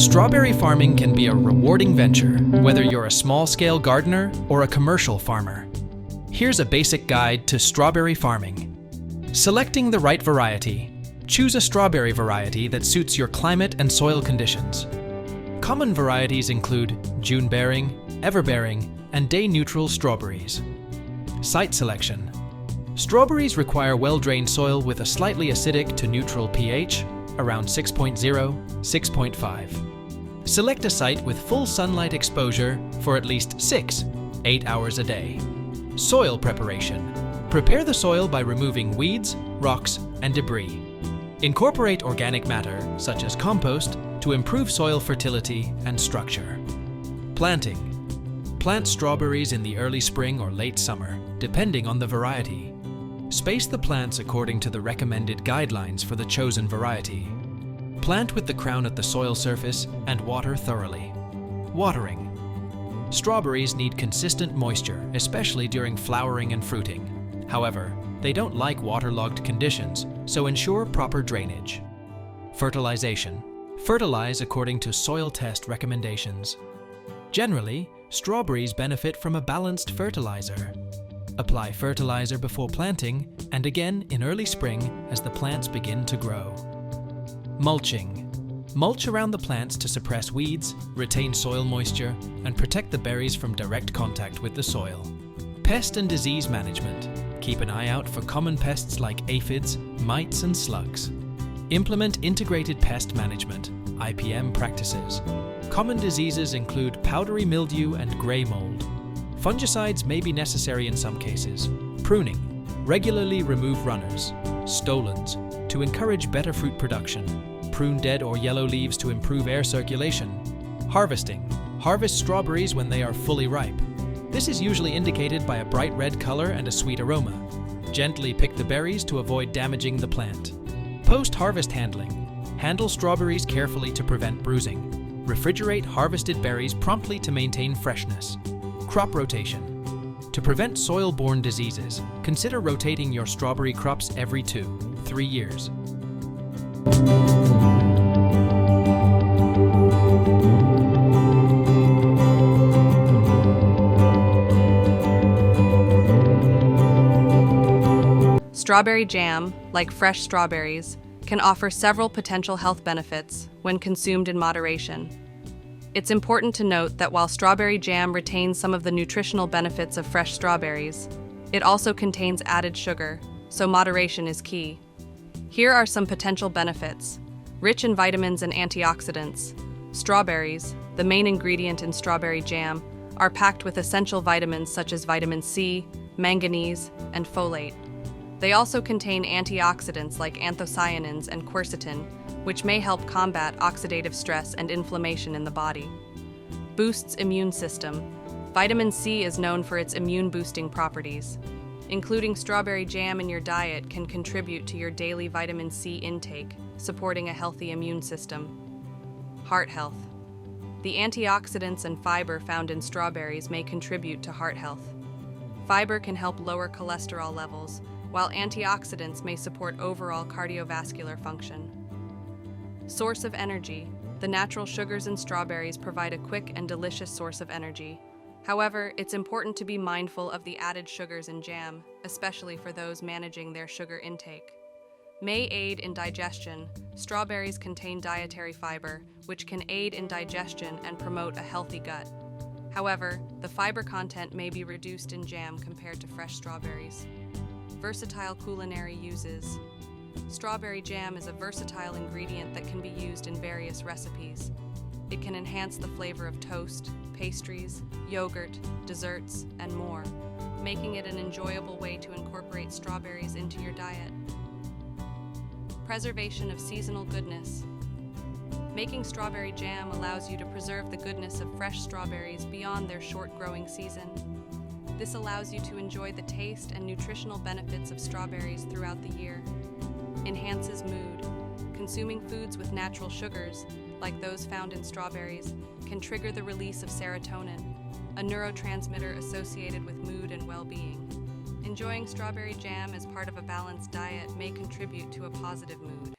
Strawberry farming can be a rewarding venture, whether you're a small-scale gardener or a commercial farmer. Here's a basic guide to strawberry farming. Selecting the right variety. Choose a strawberry variety that suits your climate and soil conditions. Common varieties include June-bearing, ever-bearing, and day-neutral strawberries. Site selection. Strawberries require well-drained soil with a slightly acidic to neutral pH, around 6.0, 6.5. Select a site with full sunlight exposure for at least 8 hours a day. Soil preparation. Prepare the soil by removing weeds, rocks, and debris. Incorporate organic matter, such as compost, to improve soil fertility and structure. Planting. Plant strawberries in the early spring or late summer, depending on the variety. Space the plants according to the recommended guidelines for the chosen variety. Plant with the crown at the soil surface and water thoroughly. Watering. Strawberries need consistent moisture, especially during flowering and fruiting. However, they don't like waterlogged conditions, so ensure proper drainage. Fertilization. Fertilize according to soil test recommendations. Generally, strawberries benefit from a balanced fertilizer. Apply fertilizer before planting and again in early spring as the plants begin to grow. Mulching. Mulch around the plants to suppress weeds, retain soil moisture, and protect the berries from direct contact with the soil. Pest and disease management. Keep an eye out for common pests like aphids, mites, and slugs. Implement integrated pest management, IPM practices. Common diseases include powdery mildew and gray mold. Fungicides may be necessary in some cases. Pruning. Regularly remove runners, stolons, to encourage better fruit production. Prune dead or yellow leaves to improve air circulation. Harvesting. Harvest strawberries when they are fully ripe. This is usually indicated by a bright red color and a sweet aroma. Gently pick the berries to avoid damaging the plant. Post-harvest handling. Handle strawberries carefully to prevent bruising. Refrigerate harvested berries promptly to maintain freshness. Crop rotation. To prevent soil-borne diseases, consider rotating your strawberry crops every 2-3 years. Strawberry jam, like fresh strawberries, can offer several potential health benefits when consumed in moderation. It's important to note that while strawberry jam retains some of the nutritional benefits of fresh strawberries, it also contains added sugar, so moderation is key. Here are some potential benefits. Rich in vitamins and antioxidants, strawberries, the main ingredient in strawberry jam, are packed with essential vitamins such as vitamin C, manganese, and folate. They also contain antioxidants like anthocyanins and quercetin, which may help combat oxidative stress and inflammation in the body. Boosts immune system. Vitamin C is known for its immune-boosting properties. Including strawberry jam in your diet can contribute to your daily vitamin C intake, supporting a healthy immune system. Heart health. The antioxidants and fiber found in strawberries may contribute to heart health. Fiber can help lower cholesterol levels, while antioxidants may support overall cardiovascular function. Source of energy. The natural sugars in strawberries provide a quick and delicious source of energy. However, it's important to be mindful of the added sugars in jam, especially for those managing their sugar intake. May aid in digestion. Strawberries contain dietary fiber, which can aid in digestion and promote a healthy gut. However, the fiber content may be reduced in jam compared to fresh strawberries. Versatile culinary uses. Strawberry jam is a versatile ingredient that can be used in various recipes. It can enhance the flavor of toast, pastries, yogurt, desserts, and more, making it an enjoyable way to incorporate strawberries into your diet. Preservation of seasonal goodness. Making strawberry jam allows you to preserve the goodness of fresh strawberries beyond their short growing season. This allows you to enjoy the taste and nutritional benefits of strawberries throughout the year. Enhances mood. Consuming foods with natural sugars, like those found in strawberries, can trigger the release of serotonin, a neurotransmitter associated with mood and well-being. Enjoying strawberry jam as part of a balanced diet may contribute to a positive mood.